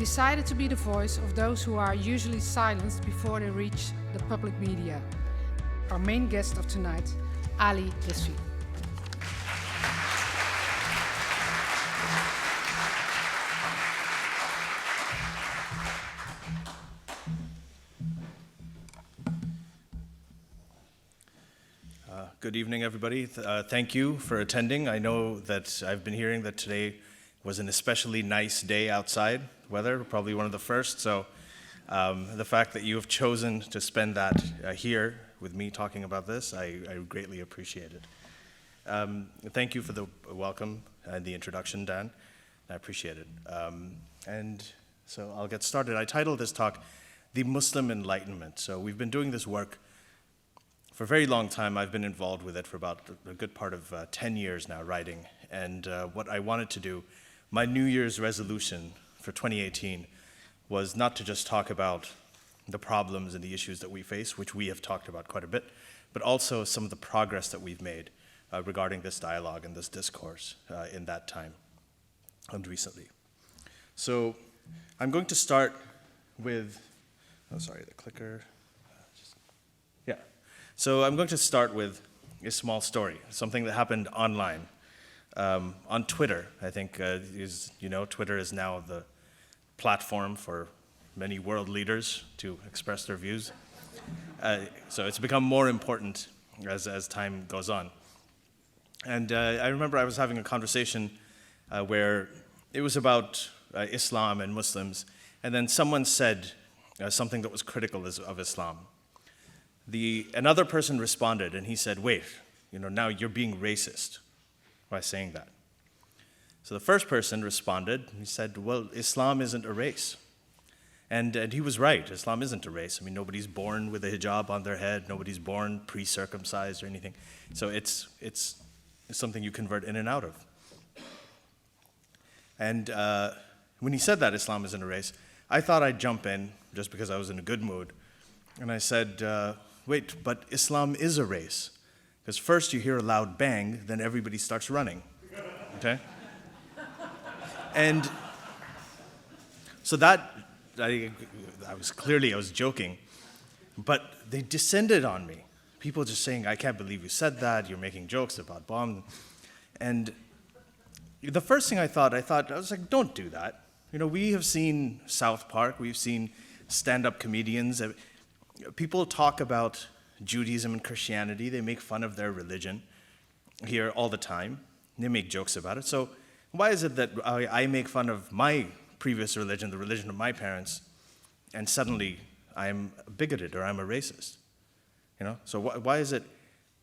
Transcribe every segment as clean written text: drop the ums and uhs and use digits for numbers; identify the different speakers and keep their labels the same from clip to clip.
Speaker 1: decided to be the voice of those who are usually silenced before they reach the public media. Our main guest of tonight, Ali Rizvi.
Speaker 2: Good evening, everybody. Thank you for attending. I know that I've been hearing that today was an especially nice day outside weather, probably one of the first. So the fact that you have chosen to spend that here with me talking about this, I greatly appreciate it. Thank you for the welcome and the introduction, Dan. I appreciate it. And so I'll get started. I titled this talk, The Muslim Enlightenment. So we've been doing this work for a very long time. I've been involved with it for about a good part of 10 years now, writing. And what I wanted to do, my New Year's resolution for 2018 was not to just talk about the problems and the issues that we face, which we have talked about quite a bit, but also some of the progress that we've made regarding this dialogue and this discourse in that time and recently. So I'm going to start with, the clicker. So I'm going to start with a small story, something that happened online. On Twitter, I think, Twitter is now the platform for many world leaders to express their views. So it's become more important as time goes on. And I remember I was having a conversation where it was about Islam and Muslims, and then someone said something that was critical of Islam. Another person responded, and he said, wait, now you're being racist by saying that. So the first person responded, and he said, well, Islam isn't a race. And he was right, Islam isn't a race. I mean, nobody's born with a hijab on their head, nobody's born pre-circumcised or anything. So it's something you convert in and out of. And when he said that Islam isn't a race, I thought I'd jump in, just because I was in a good mood, and I said, wait, but Islam is a race. Because first you hear a loud bang, then everybody starts running, okay? And so I was joking, but they descended on me. People just saying, I can't believe you said that, you're making jokes about bombs. And the first thing I was like, don't do that. We have seen South Park, we've seen stand-up comedians. People talk about Judaism and Christianity. They make fun of their religion here all the time. They make jokes about it. So why is it that I make fun of my previous religion, the religion of my parents, and suddenly I'm bigoted or I'm a racist? So why is it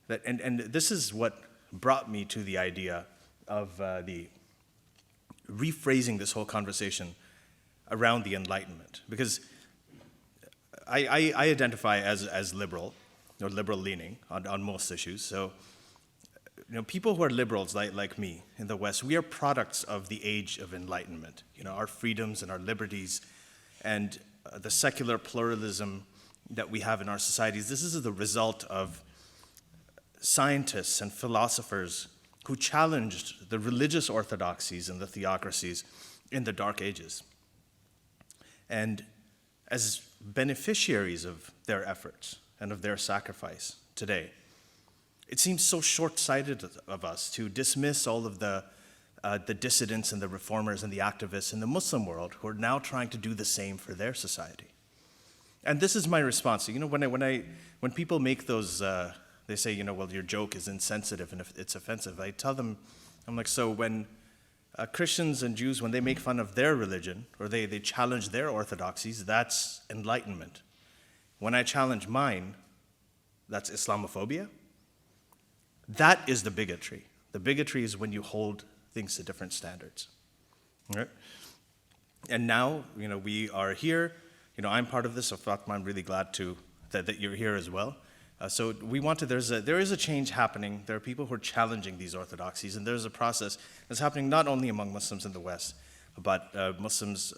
Speaker 2: that, and this is what brought me to the idea of the rephrasing this whole conversation around the Enlightenment. Because I identify as liberal, or liberal-leaning on most issues. So, people who are liberals like me in the West, we are products of the age of enlightenment. Our freedoms and our liberties and the secular pluralism that we have in our societies. This is the result of scientists and philosophers who challenged the religious orthodoxies and the theocracies in the Dark Ages. And as beneficiaries of their efforts and of their sacrifice today, it seems so short-sighted of us to dismiss all of the dissidents and the reformers and the activists in the Muslim world who are now trying to do the same for their society. And this is my response. When people make those, they say, well, your joke is insensitive and if it's offensive. I tell them, I'm like, so when Christians and Jews, when they make fun of their religion or they challenge their orthodoxies, that's enlightenment. When I challenge mine, that's Islamophobia. That is the bigotry. The bigotry is when you hold things to different standards. Right? And now, we are here. I'm part of this, so Fatma, I'm really glad that you're here as well. So we want to, there is a change happening. There are people who are challenging these orthodoxies, and there's a process that's happening not only among Muslims in the West, but Muslims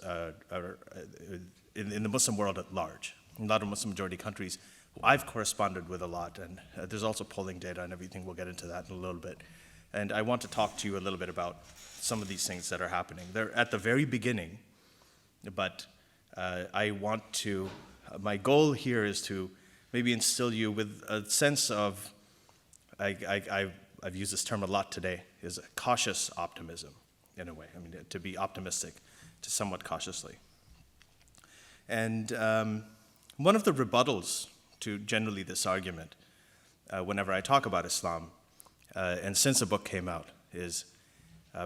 Speaker 2: in the Muslim world at large. A lot of Muslim majority countries who I've corresponded with a lot, and there's also polling data and everything. We'll get into that in a little bit. And I want to talk to you a little bit about some of these things that are happening. They're at the very beginning but my goal here is to maybe instill you with a sense of, I've used this term a lot today, is a cautious optimism, in a way. I mean, to be optimistic, to somewhat cautiously. And one of the rebuttals to generally this argument, whenever I talk about Islam, and since the book came out, is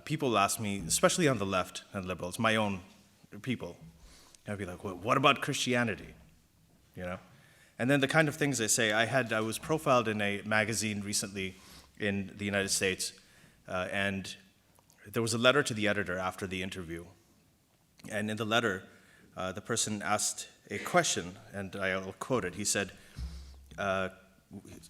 Speaker 2: people ask me, especially on the left and liberals, my own people, I'd be like, well, what about Christianity? You know? And then the kind of things they say, I was profiled in a magazine recently in the United States, and there was a letter to the editor after the interview. And in the letter, the person asked a question, and I'll quote it. He said,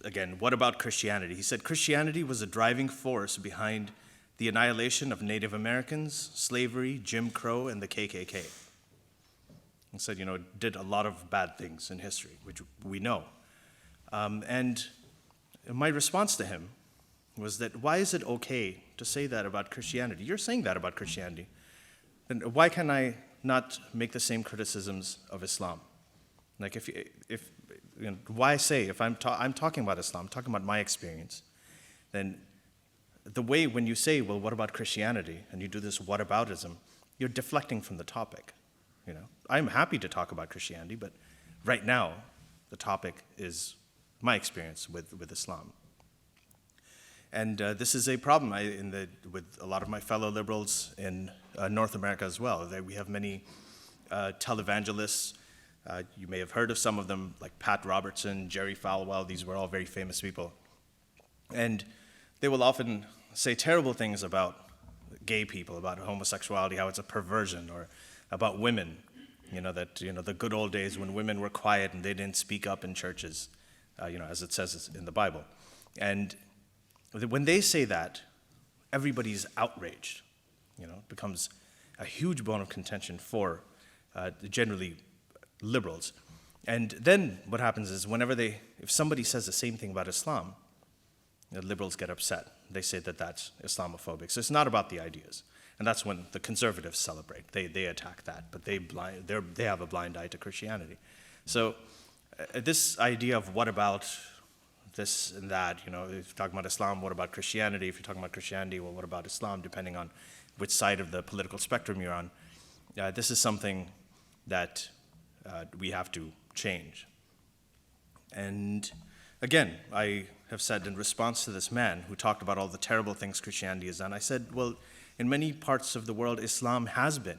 Speaker 2: again, what about Christianity? He said, Christianity was a driving force behind the annihilation of Native Americans, slavery, Jim Crow, and the KKK. He said, it did a lot of bad things in history, which we know. And my response to him was that, why is it okay to say that about Christianity? You're saying that about Christianity. Then why can I not make the same criticisms of Islam? Like, why say, if I'm talking about Islam, I'm talking about my experience, then the way when you say, well, what about Christianity, and you do this whataboutism, you're deflecting from the topic. I'm happy to talk about Christianity, but right now, the topic is my experience with Islam. And this is a problem with a lot of my fellow liberals in North America as well. We have many televangelists. You may have heard of some of them, like Pat Robertson, Jerry Falwell. These were all very famous people. And they will often say terrible things about gay people, about homosexuality, how it's a perversion, or about women, the good old days when women were quiet and they didn't speak up in churches, as it says in the Bible. And when they say that, everybody's outraged. It becomes a huge bone of contention for generally liberals. And then what happens is if somebody says the same thing about Islam, the liberals get upset. They say that that's Islamophobic. So it's not about the ideas. And that's when the conservatives celebrate. They attack that, but they have a blind eye to Christianity. So this idea of what about this and that, if you're talking about Islam, what about Christianity? If you're talking about Christianity, well, what about Islam, depending on which side of the political spectrum you're on. This is something that we have to change. And again, I have said in response to this man who talked about all the terrible things Christianity has done, I said, well, in many parts of the world, Islam has been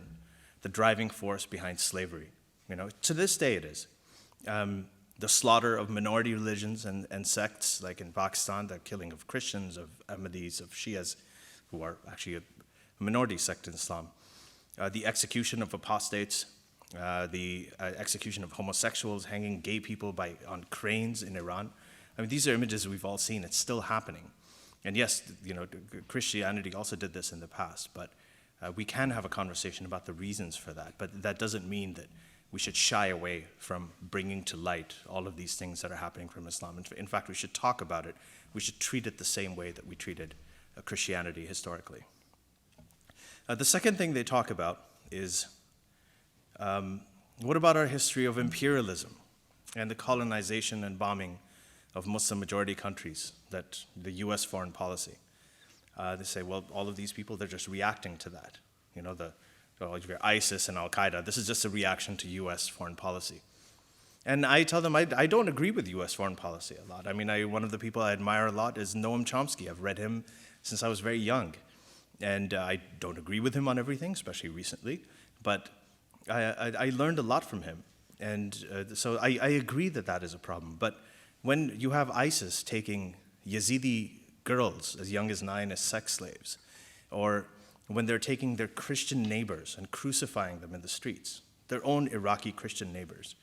Speaker 2: the driving force behind slavery. To this day it is. The slaughter of minority religions and sects, like in Pakistan, the killing of Christians, of Ahmadis, of Shias, who are actually a minority sect in Islam. The execution of apostates, the execution of homosexuals, hanging gay people on cranes in Iran. I mean, these are images we've all seen. It's still happening. And yes, Christianity also did this in the past, but we can have a conversation about the reasons for that. But that doesn't mean that we should shy away from bringing to light all of these things that are happening from Islam. In fact, we should talk about it. We should treat it the same way that we treated Christianity historically. The second thing they talk about is, what about our history of imperialism and the colonization and bombing of Muslim-majority countries, that the U.S. foreign policy? They say, well, all of these people, they're just reacting to that. ISIS and Al-Qaeda, this is just a reaction to U.S. foreign policy. And I tell them I don't agree with U.S. foreign policy a lot. I mean, one of the people I admire a lot is Noam Chomsky. I've read him since I was very young. And I don't agree with him on everything, especially recently, but I learned a lot from him. And so I agree that that is a problem. But when you have ISIS taking Yazidi girls as young as 9 as sex slaves, or when they're taking their Christian neighbors and crucifying them in the streets, their own Iraqi Christian neighbors,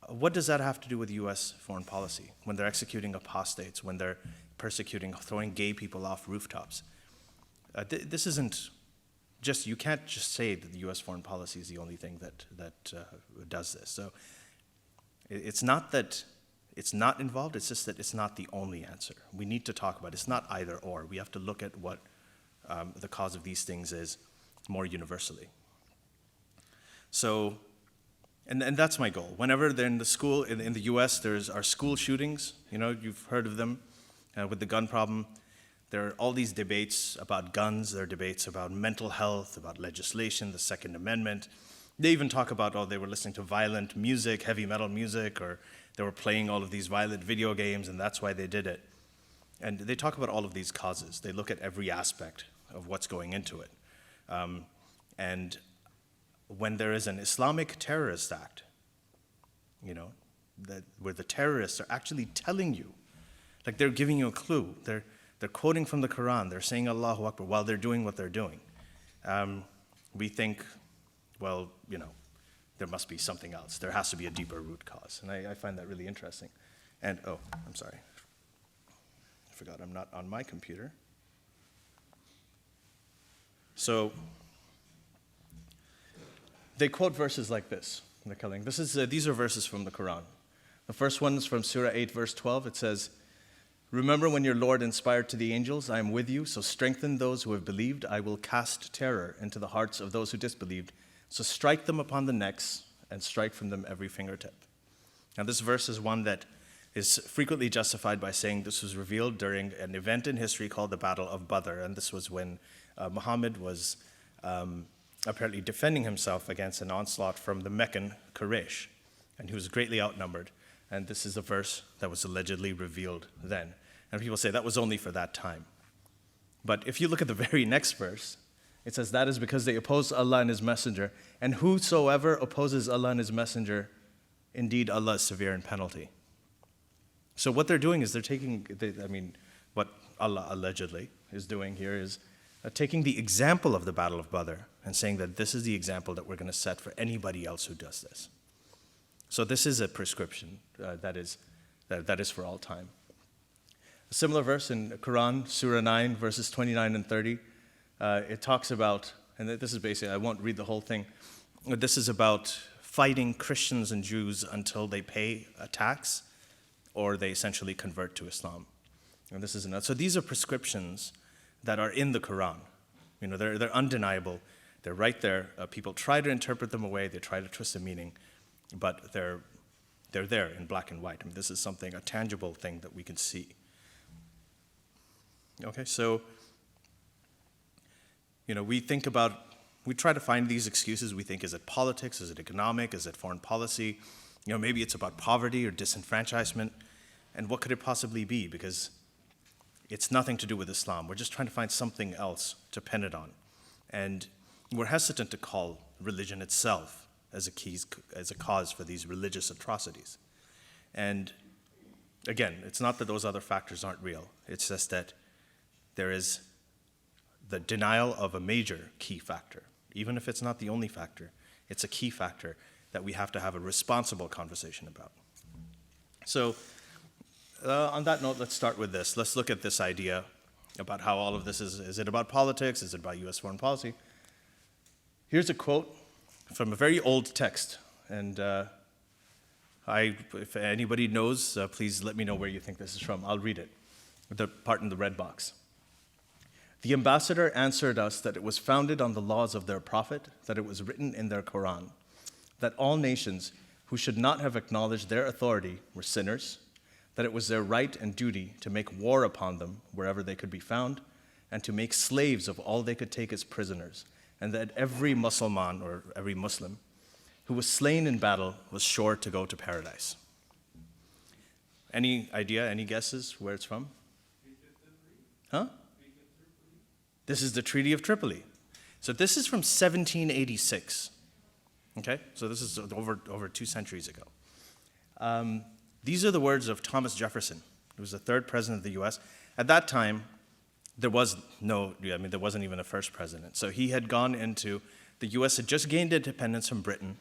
Speaker 2: what does that have to do with U.S. foreign policy? When they're executing apostates, when they're persecuting, throwing gay people off rooftops? This isn't just, you can't just say that the U.S. foreign policy is the only thing that does this. So it's not that it's not involved, it's just that it's not the only answer. We need to talk about it. It's not either or. We have to look at what the cause of these things is more universally. So, and that's my goal. Whenever they're in the school, in the US, there's our school shootings, you've heard of them, with the gun problem. There are all these debates about guns, there are debates about mental health, about legislation, the Second Amendment. They even talk about, they were listening to violent music, heavy metal music, or they were playing all of these violent video games, and that's why they did it. And they talk about all of these causes. They look at every aspect of what's going into it. And when there is an Islamic terrorist act, where the terrorists are actually telling you, like they're giving you a clue, they're quoting from the Quran, they're saying Allahu Akbar while they're doing what they're doing. We think, well, there must be something else. There has to be a deeper root cause. And I find that really interesting. And, I'm sorry. I forgot I'm not on my computer. So they quote verses like this. These are verses from the Quran. The first one is from Surah 8, verse 12. It says, "Remember when your Lord inspired to the angels, I am with you, so strengthen those who have believed. I will cast terror into the hearts of those who disbelieved. So strike them upon the necks and strike from them every fingertip." Now this verse is one that is frequently justified by saying this was revealed during an event in history called the Battle of Badr, and this was when Muhammad was apparently defending himself against an onslaught from the Meccan Quraysh, and he was greatly outnumbered. And this is a verse that was allegedly revealed then. And people say that was only for that time. But if you look at the very next verse, it says, "That is because they opposed Allah and His Messenger, and whosoever opposes Allah and His Messenger, indeed Allah is severe in penalty." So what they're doing is what Allah allegedly is doing here is taking the example of the Battle of Badr and saying that this is the example that we're going to set for anybody else who does this. So this is a prescription that is for all time. A similar verse in Quran, Surah 9, verses 29 and 30, it talks about, and this is basically, I won't read the whole thing, but this is about fighting Christians and Jews until they pay a tax or they essentially convert to Islam. And this is so these are prescriptions that are in the Quran. They're undeniable. They're right there. People try to interpret them away. They try to twist the meaning, but they're there in black and white. This is a tangible thing that we can see. Okay, so we try to find these excuses. We think, is it politics? Is it economic? Is it foreign policy? Maybe it's about poverty or disenfranchisement. And what could it possibly be? Because it's nothing to do with Islam. We're just trying to find something else to pin it on. And we're hesitant to call religion itself as a cause for these religious atrocities. And again, it's not that those other factors aren't real. It's just that there is the denial of a major key factor. Even if it's not the only factor, it's a key factor that we have to have a responsible conversation about. So on that note, let's start with this. Let's look at this idea about how all of this is it about politics? Is it about U.S. foreign policy? Here's a quote from a very old text. And if anybody knows, please let me know where you think this is from. I'll read it, the part in the red box. "The ambassador answered us that it was founded on the laws of their prophet, that it was written in their Quran, that all nations who should not have acknowledged their authority were sinners, that it was their right and duty to make war upon them wherever they could be found, and to make slaves of all they could take as prisoners, and that every Musliman, or every Muslim, who was slain in battle was sure to go to paradise." Any idea, any guesses where it's from? Huh? This is the Treaty of Tripoli. So this is from 1786. Okay, so this is over 2 centuries ago. These are the words of Thomas Jefferson, who was the third president of the U.S. At that time, there wasn't even a first president. So he had gone into, the U.S. had just gained independence from Britain,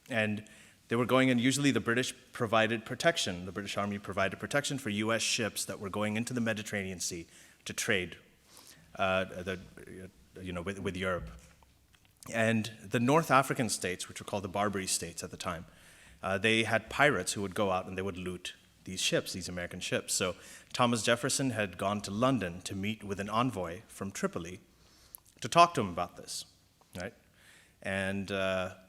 Speaker 2: and they were going in, usually the British provided protection. The British Army provided protection for U.S. ships that were going into the Mediterranean Sea to trade with Europe. And the North African states, which were called the Barbary states at the time, they had pirates who would go out and they would loot these ships, these American ships. So Thomas Jefferson had gone to London to meet with an envoy from Tripoli to talk to him about this, right? And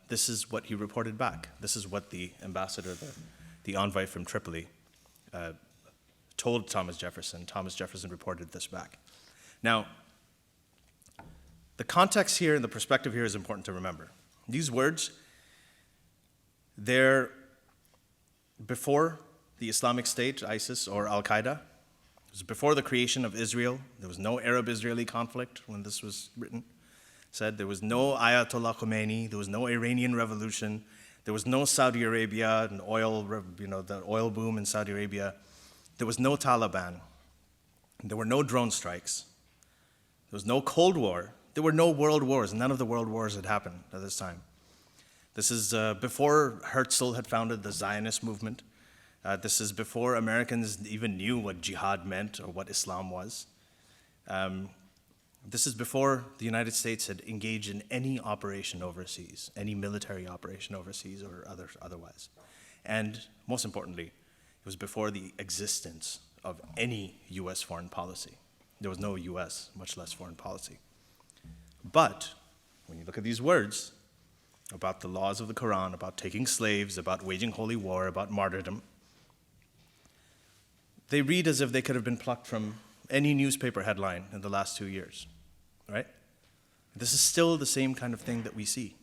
Speaker 2: this is what he reported back. This is what the ambassador, the envoy from Tripoli, told Thomas Jefferson. Thomas Jefferson reported this back. Now, the context here and the perspective here is important to remember. These words, they're before the Islamic State, ISIS, or Al-Qaeda. It was before the creation of Israel. There was no Arab-Israeli conflict when this was written. Said there was no Ayatollah Khomeini. There was no Iranian Revolution. There was no Saudi Arabia and the oil boom in Saudi Arabia. There was no Taliban. There were no drone strikes. There was no Cold War. There were no world wars. None of the world wars had happened at this time. This is before Herzl had founded the Zionist movement. This is before Americans even knew what jihad meant or what Islam was. This is before the United States had engaged in any operation overseas, any military operation overseas or otherwise. And most importantly, it was before the existence of any U.S. foreign policy. There was no U.S., much less foreign policy. But when you look at these words about the laws of the Quran, about taking slaves, about waging holy war, about martyrdom, they read as if they could have been plucked from any newspaper headline in the last 2 years, right? This is still the same kind of thing that we see.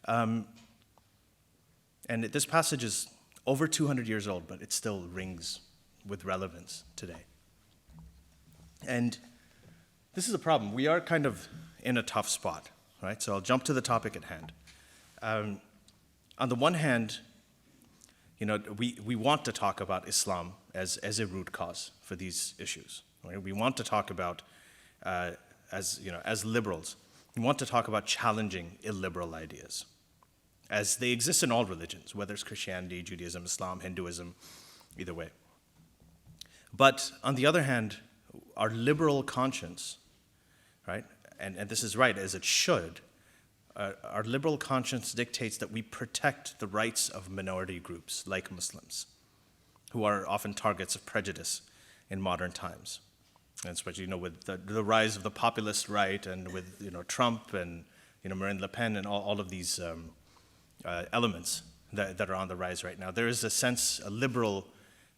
Speaker 2: And this passage is over 200 years old, but it still rings with relevance today. And this is a problem. We are kind of in a tough spot, right? So I'll jump to the topic at hand. On the one hand, we want to talk about Islam as a root cause for these issues. Right? We want to talk about, as liberals, we want to talk about challenging illiberal ideas, as they exist in all religions, whether it's Christianity, Judaism, Islam, Hinduism, either way. But on the other hand, our liberal conscience, right, and this is right, as it should, our liberal conscience dictates that we protect the rights of minority groups like Muslims, who are often targets of prejudice in modern times. And especially, with the rise of the populist right and with, Trump and, Marine Le Pen and all of these elements that are on the rise right now. There is a liberal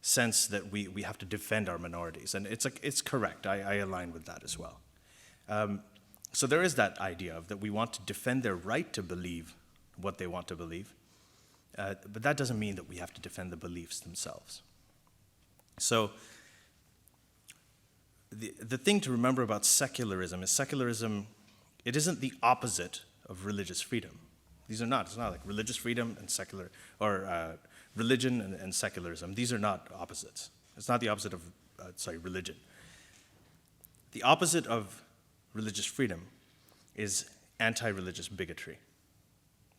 Speaker 2: sense that we have to defend our minorities. And it's correct. I align with that as well. So there is that idea of that we want to defend their right to believe what they want to believe. But that doesn't mean that we have to defend the beliefs themselves. So the thing to remember about secularism is it isn't the opposite of religious freedom. It's not like religious freedom and secular, or religion and secularism. These are not opposites. It's not the opposite of, religion. The opposite of religious freedom is anti-religious bigotry.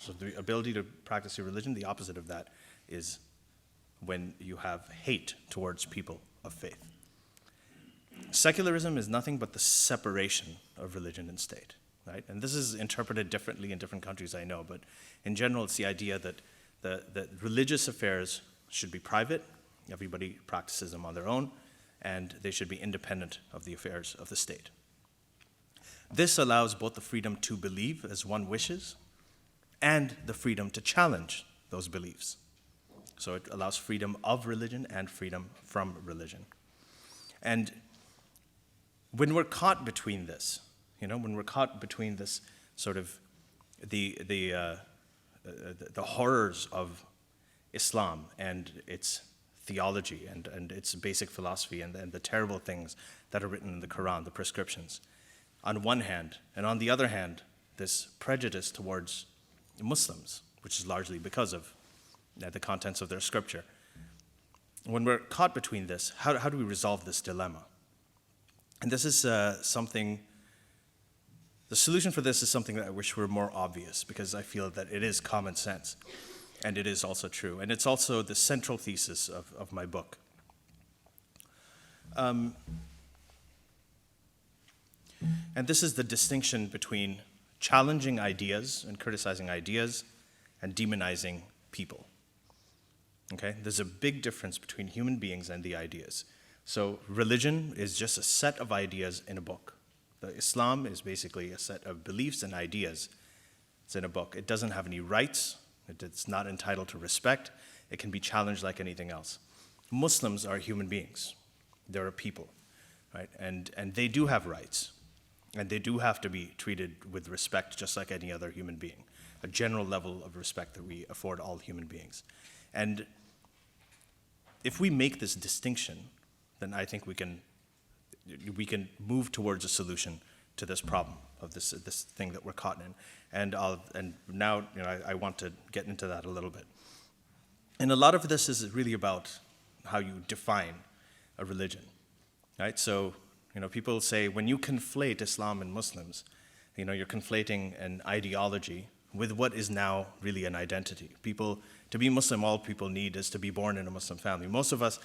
Speaker 2: So the ability to practice your religion, the opposite of that is when you have hate towards people of faith. Secularism is nothing but the separation of religion and state, right? And this is interpreted differently in different countries, I know, but in general, it's the idea that that religious affairs should be private, everybody practices them on their own, and they should be independent of the affairs of the state. This allows both the freedom to believe as one wishes and the freedom to challenge those beliefs. So it allows freedom of religion and freedom from religion. And when we're caught between this, when we're caught between this sort of the horrors of Islam and its theology and its basic philosophy and the terrible things that are written in the Quran, the prescriptions, on one hand, and on the other hand, this prejudice towards Muslims, which is largely because of the contents of their scripture. When we're caught between this, how do we resolve this dilemma? And this is the solution for this is something that I wish were more obvious, because I feel that it is common sense, and it is also true. And it's also the central thesis of my book. And this is the distinction between challenging ideas and criticizing ideas and demonizing people. Okay? There's a big difference between human beings and the ideas. So religion is just a set of ideas in a book. Islam is basically a set of beliefs and ideas It's in a book. It doesn't have any rights. It's not entitled to respect. It can be challenged like anything else. Muslims are human beings. They're a people, right? And they do have rights. And they do have to be treated with respect just like any other human being, a general level of respect that we afford all human beings. And if we make this distinction, then I think we can move towards a solution to this problem of this thing that we're caught in. And now I want to get into that a little bit. And a lot of this is really about how you define a religion, right? So, people say when you conflate Islam and Muslims, you're conflating an ideology with what is now really an identity. To be Muslim, all people need is to be born in a Muslim family. Most of us,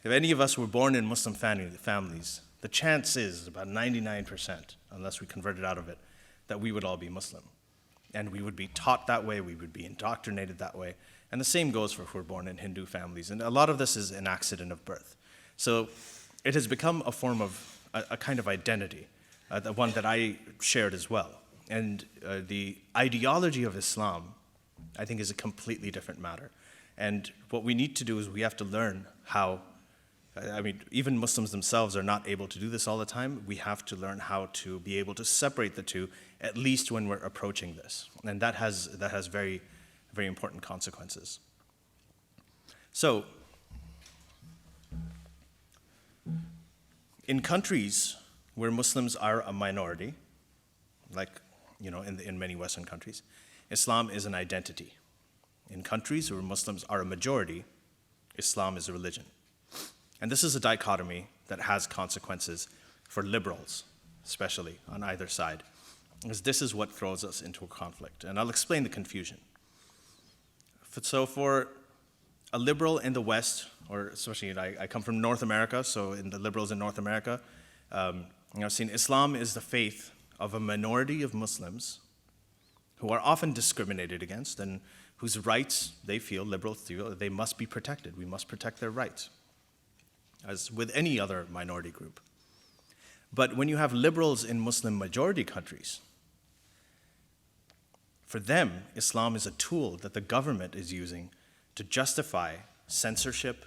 Speaker 2: if any of us were born in Muslim families, the chance is about 99%, unless we converted out of it, that we would all be Muslim. And we would be taught that way, we would be indoctrinated that way. And the same goes for if we're born in Hindu families. And a lot of this is an accident of birth. So it has become a form of a kind of identity, the one that I shared as well. And the ideology of Islam, I think, is a completely different matter. And what we need to do is we have to learn how, even Muslims themselves are not able to do this all the time. We have to learn how to be able to separate the two, at least when we're approaching this. And that has very, very important consequences. So, in countries where Muslims are a minority, like in many Western countries, Islam is an identity. In countries where Muslims are a majority, Islam is a religion. And this is a dichotomy that has consequences for liberals, especially on either side, because this is what throws us into a conflict. And I'll explain the confusion. So for a liberal in the West, or especially I come from North America, so in the liberals in North America, seen Islam is the faith of a minority of Muslims who are often discriminated against and whose rights liberals feel, they must be protected. We must protect their rights, as with any other minority group. But when you have liberals in Muslim majority countries, for them, Islam is a tool that the government is using to justify censorship,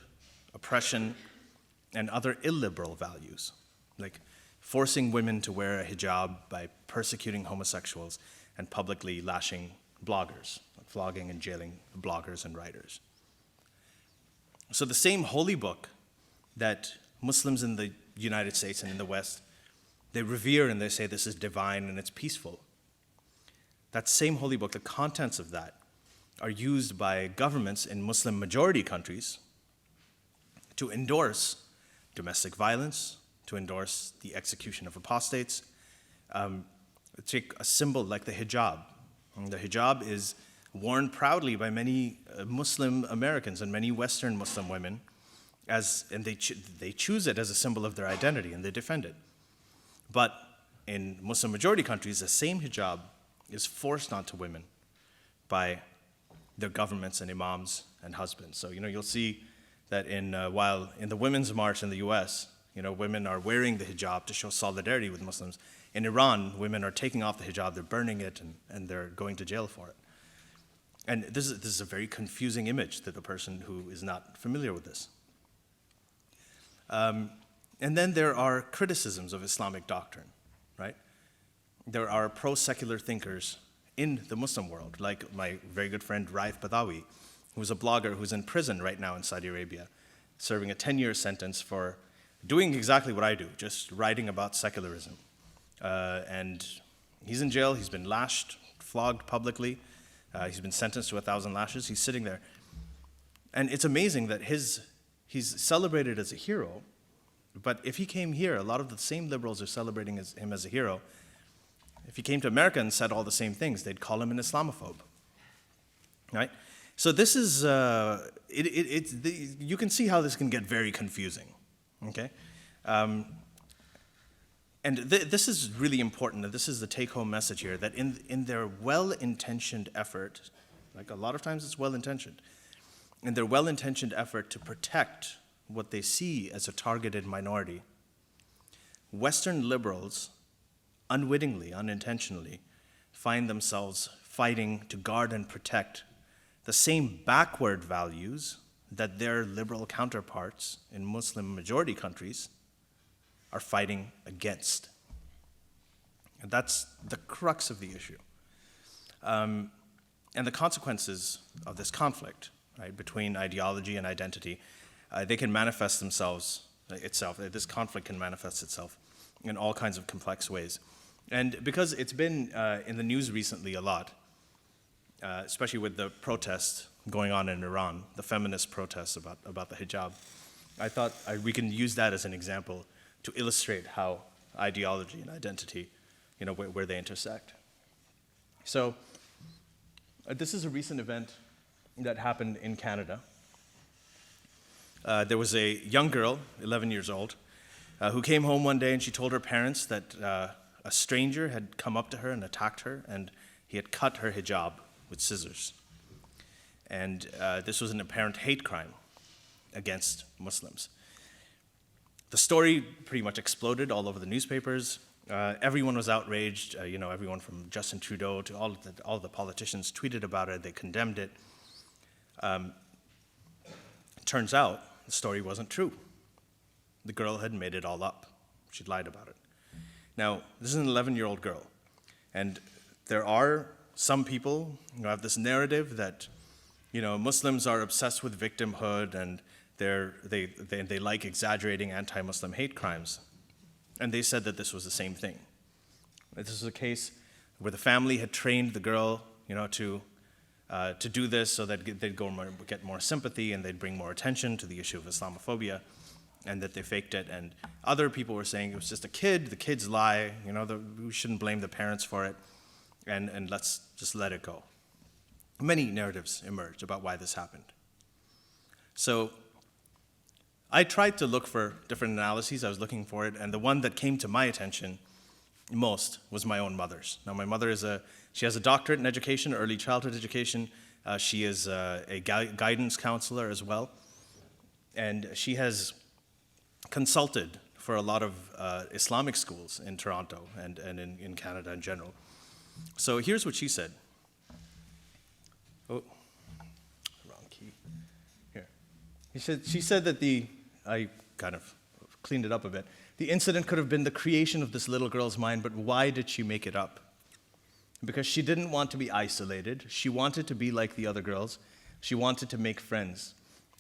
Speaker 2: oppression, and other illiberal values, like forcing women to wear a hijab by persecuting homosexuals and publicly lashing bloggers, flogging and jailing bloggers and writers. So the same holy book that Muslims in the United States and in the West, they revere and they say this is divine and it's peaceful. That same holy book, the contents of that, are used by governments in Muslim majority countries to endorse domestic violence, to endorse the execution of apostates. Take a symbol like the hijab. The hijab is worn proudly by many Muslim Americans and many Western Muslim women, and they choose it as a symbol of their identity and they defend it. But in Muslim majority countries, the same hijab is forced onto women by their governments and imams and husbands. So you'll see that while in the Women's March in the U.S., women are wearing the hijab to show solidarity with Muslims. In Iran, women are taking off the hijab, they're burning it, and they're going to jail for it. And this is a very confusing image to the person who is not familiar with this. And then there are criticisms of Islamic doctrine, right? There are pro-secular thinkers in the Muslim world, like my very good friend Raif Badawi, who's a blogger who's in prison right now in Saudi Arabia, serving a 10-year sentence for doing exactly what I do, just writing about secularism. And he's in jail, he's been lashed, flogged publicly, he's been sentenced to 1,000 lashes, he's sitting there. And it's amazing that he's celebrated as a hero, but if he came here, a lot of the same liberals are celebrating him as a hero. If he came to America and said all the same things, they'd call him an Islamophobe, right? So this is, you can see how this can get very confusing, okay? And this is really important, and this is the take-home message here, that in their well-intentioned effort, like a lot of times it's well-intentioned, in their well-intentioned effort to protect what they see as a targeted minority, Western liberals unwittingly, unintentionally, find themselves fighting to guard and protect the same backward values that their liberal counterparts in Muslim majority countries are fighting against. And that's the crux of the issue. And the consequences of this conflict, right, between ideology and identity, they can manifest itself. This conflict can manifest itself in all kinds of complex ways. And because it's been in the news recently a lot, especially with the protests going on in Iran, the feminist protests about the hijab, I thought we can use that as an example to illustrate how ideology and identity, where they intersect. So this is a recent event that happened in Canada. There was a young girl, 11 years old, who came home one day and she told her parents that a stranger had come up to her and attacked her, and he had cut her hijab with scissors. And this was an apparent hate crime against Muslims. The story pretty much exploded all over the newspapers. Everyone was outraged. Everyone from Justin Trudeau to all of the politicians tweeted about it. They condemned it. Turns out the story wasn't true. The girl had made it all up. She'd lied about it. Now, this is an 11-year-old girl, and there are some people who have this narrative that, Muslims are obsessed with victimhood and they like exaggerating anti-Muslim hate crimes. And they said that this was the same thing. This was a case where the family had trained the girl, to do this so that they'd get more sympathy and they'd bring more attention to the issue of Islamophobia, and that they faked it. And other people were saying it was just a kid, the kids lie, we shouldn't blame the parents for it, and let's just let it go. Many narratives emerged about why this happened. So I tried to look for different analyses. I was looking for it, and the one that came to my attention most was my own mother's. Now, my mother she has a doctorate in education, early childhood education. She is a guidance counselor as well, and she has consulted for a lot of Islamic schools in Toronto and in Canada in general. So here's what she said. Oh, wrong key. Here. She said that I kind of cleaned it up a bit. The incident could have been the creation of this little girl's mind, but why did she make it up? Because she didn't want to be isolated. She wanted to be like the other girls. She wanted to make friends.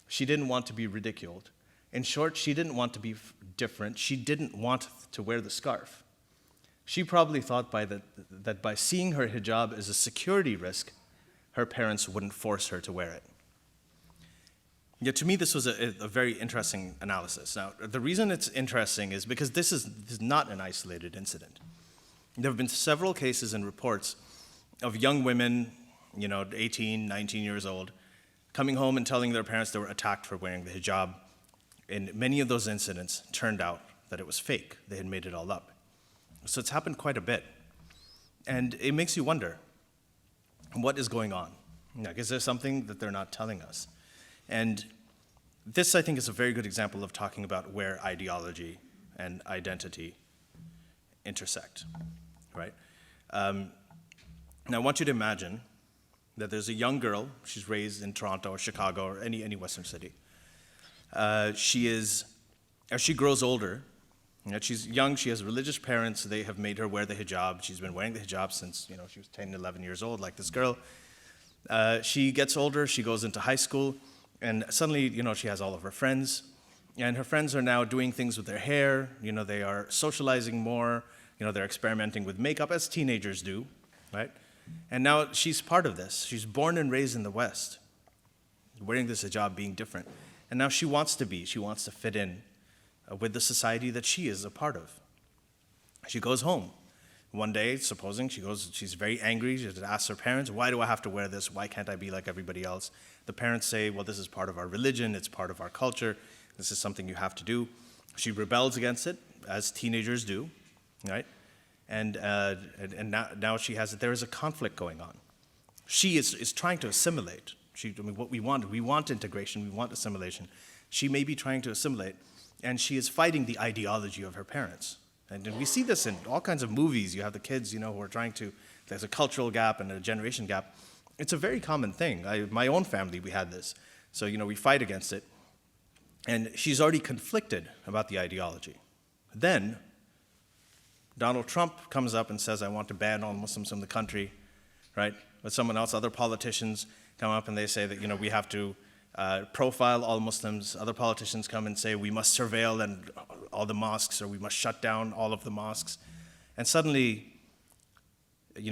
Speaker 2: She didn't want to be ridiculed. In short, she didn't want to be different. She didn't want to wear the scarf. She probably thought that by seeing her hijab as a security risk, her parents wouldn't force her to wear it. Yet to me, this was a very interesting analysis. Now, the reason it's interesting is because this is not an isolated incident. There have been several cases and reports of young women, 18, 19 years old, coming home and telling their parents they were attacked for wearing the hijab. And many of those incidents turned out that it was fake. They had made it all up. So it's happened quite a bit. And it makes you wonder, what is going on? Is there something that they're not telling us? And this, I think, is a very good example of talking about where ideology and identity intersect, right? Now, I want you to imagine that there's a young girl. She's raised in Toronto or Chicago or any Western city. As she grows older, she's young, she has religious parents. They have made her wear the hijab. She's been wearing the hijab since, she was 10, 11 years old, like this girl. She gets older, she goes into high school, and suddenly, she has all of her friends. And her friends are now doing things with their hair. They are socializing more. They're experimenting with makeup, as teenagers do, right? And now she's part of this. She's born and raised in the West, wearing this hijab, being different. And now she wants to fit in with the society that she is a part of. She goes home. One day, supposing she's very angry. She asks her parents, why do I have to wear this? Why can't I be like everybody else? The parents say, well, this is part of our religion. It's part of our culture. This is something you have to do. She rebels against it, as teenagers do, right? And now she has it. There is a conflict going on. She is trying to assimilate. What we want integration, we want assimilation. She may be trying to assimilate, and she is fighting the ideology of her parents. And we see this in all kinds of movies. You have the kids, who are there's a cultural gap and a generation gap. It's a very common thing. My own family, we had this. So, we fight against it. And she's already conflicted about the ideology. Then, Donald Trump comes up and says, I want to ban all Muslims from the country, right? But someone else, other politicians come up and they say that, we have to profile all Muslims. Other politicians come and say we must surveil all the mosques, or we must shut down all of the mosques. And suddenly,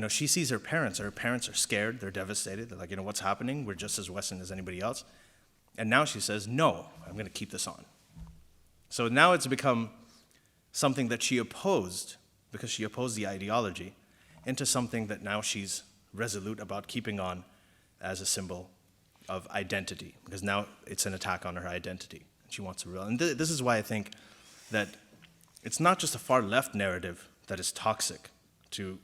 Speaker 2: she sees her parents. Her parents are scared. They're devastated. They're like, what's happening? We're just as Western as anybody else. And now she says, no, I'm going to keep this on. So now it's become something that she opposed, because she opposed the ideology, into something that now she's resolute about keeping on as a symbol of identity, because now it's an attack on her identity. She wants to real. And this is why I think that it's not just a far left narrative that is toxic to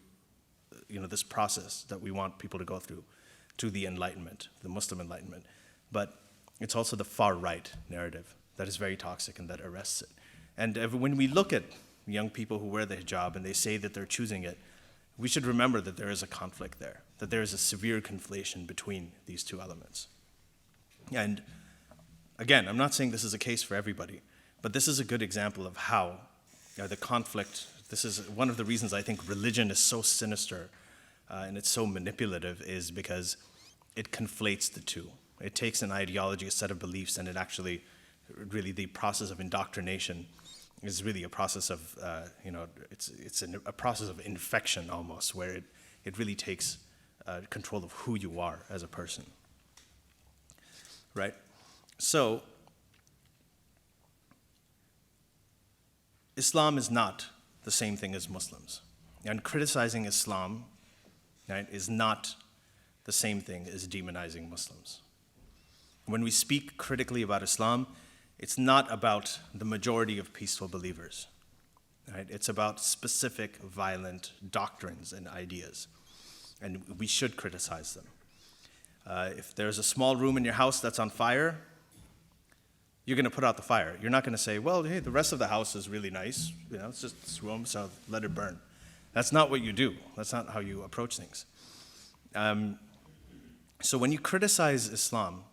Speaker 2: this process that we want people to go through, to the Enlightenment, the Muslim Enlightenment, but it's also the far right narrative that is very toxic and that arrests it. And when we look at young people who wear the hijab and they say that they're choosing it, we should remember that there is a conflict there, that there is a severe conflation between these two elements. And again, I'm not saying this is a case for everybody, but this is a good example of how the conflict, this is one of the reasons I think religion is so sinister and it's so manipulative, is because it conflates the two. It takes an ideology, a set of beliefs, and it actually, really the process of indoctrination is really a process of, it's a process of infection almost, where it really takes control of who you are as a person, right? So, Islam is not the same thing as Muslims. And criticizing Islam, right, is not the same thing as demonizing Muslims. When we speak critically about Islam, it's not about the majority of peaceful believers, right? It's about specific violent doctrines and ideas, and we should criticize them. If there's a small room in your house that's on fire, you're going to put out the fire. You're not going to say, well, hey, the rest of the house is really nice. It's just this room, so let it burn. That's not what you do. That's not how you approach things. So when you criticize Islam,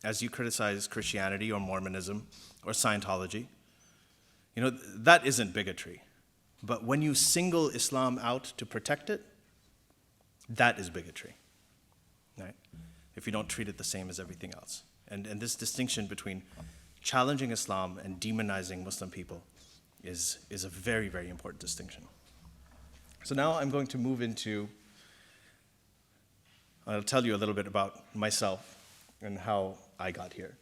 Speaker 2: as you criticize Christianity or Mormonism or Scientology, that isn't bigotry. But when you single Islam out to protect it, that is bigotry, right? If you don't treat it the same as everything else. And this distinction between challenging Islam and demonizing Muslim people is a very, very important distinction. So now I'm going to move into, I'll tell you a little bit about myself and how I got here.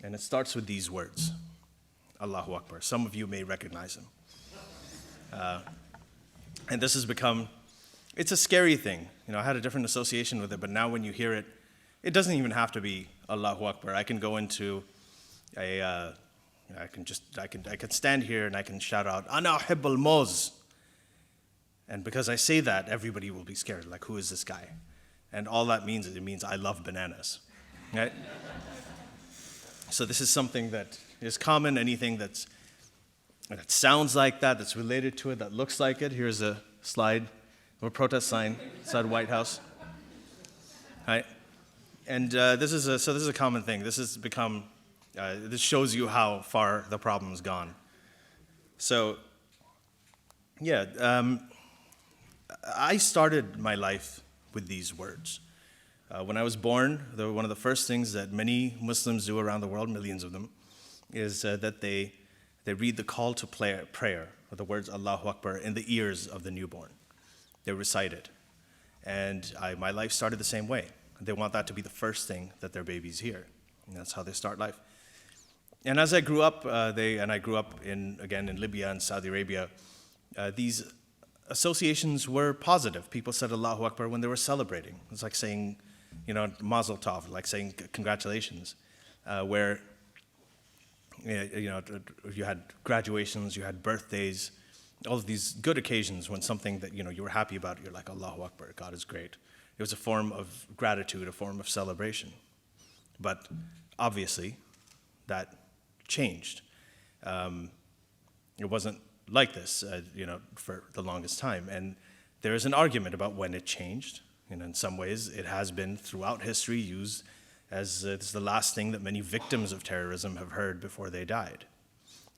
Speaker 2: And it starts with these words, Allahu Akbar. Some of you may recognize them. And this has become, it's a scary thing. I had a different association with it, but now when you hear it, it doesn't even have to be Allahu Akbar. I can go into I can stand here and I can shout out, Ana uhibbul moz. And because I say that, everybody will be scared, like, who is this guy? And all that means is it means I love bananas, right? So this is something that is common. Anything that sounds like that, that's related to it, that looks like it. Here's a slide of a protest sign outside White House, right? And this is a common thing. This has become, this shows you how far the problem's gone. So, yeah, I started my life with these words. When I was born, one of the first things that many Muslims do around the world, millions of them, is that they read the call to prayer, or the words Allahu Akbar, in the ears of the newborn. They recite it. And my life started the same way. They want that to be the first thing that their babies hear. And that's how they start life. And as I grew up, I grew up in Libya and Saudi Arabia, these associations were positive. People said Allahu Akbar when they were celebrating. It's like saying, Mazel Tov, like saying congratulations, where you had graduations, you had birthdays, all of these good occasions when something that you were happy about, you're like, Allahu Akbar, God is great. It was a form of gratitude, a form of celebration. But obviously, that changed. It wasn't like this, for the longest time. And there is an argument about when it changed. In some ways, it has been throughout history used as it's the last thing that many victims of terrorism have heard before they died.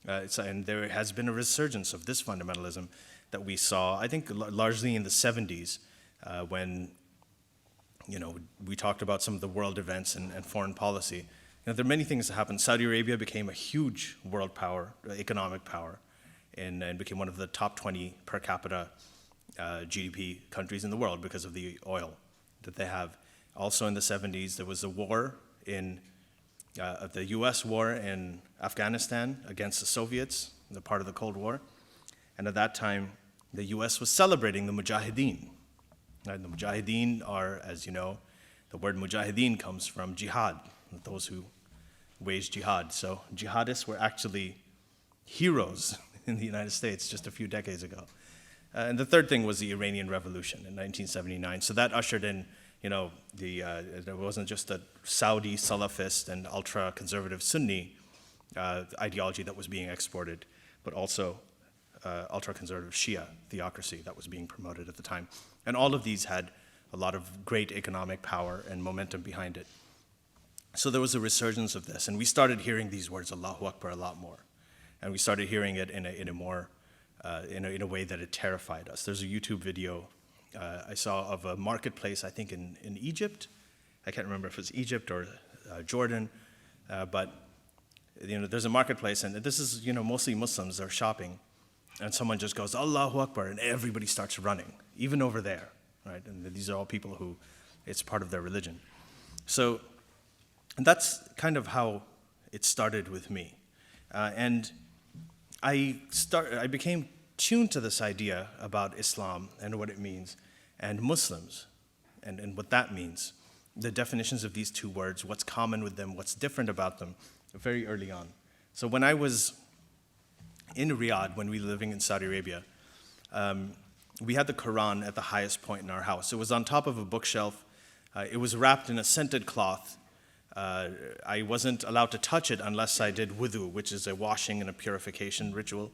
Speaker 2: And there has been a resurgence of this fundamentalism that we saw, I think, largely in the 70s, when we talked about some of the world events and foreign policy. There are many things that happened. Saudi Arabia became a huge world power, economic power, and became one of the top 20 per capita GDP countries in the world because of the oil that they have. Also in the 70s, there was a war the US war in Afghanistan against the Soviets, the part of the Cold War. And at that time, the US was celebrating the Mujahideen. The Mujahideen are, as you know, the word Mujahideen comes from jihad, those who wage jihad. So jihadists were actually heroes in the United States just a few decades ago. And the third thing was the Iranian Revolution in 1979. So that ushered in, there wasn't just a Saudi Salafist and ultra-conservative Sunni ideology that was being exported, but also ultra-conservative Shia theocracy that was being promoted at the time. And all of these had a lot of great economic power and momentum behind it. So there was a resurgence of this, and we started hearing these words, Allahu Akbar, a lot more. And we started hearing it in a way that it terrified us. There's a YouTube video I saw of a marketplace, I think in Egypt. I can't remember if it was Egypt or Jordan, but there's a marketplace, and this is mostly Muslims are shopping, and someone just goes Allahu Akbar, and everybody starts running, even over there, right? And these are all people who it's part of their religion. So that's kind of how it started with me, and I became tuned to this idea about Islam and what it means, and Muslims, and what that means, the definitions of these two words, what's common with them, what's different about them, very early on. So when I was in Riyadh, when we were living in Saudi Arabia, we had the Quran at the highest point in our house. It was on top of a bookshelf. It was wrapped in a scented cloth. I wasn't allowed to touch it unless I did wudu, which is a washing and a purification ritual.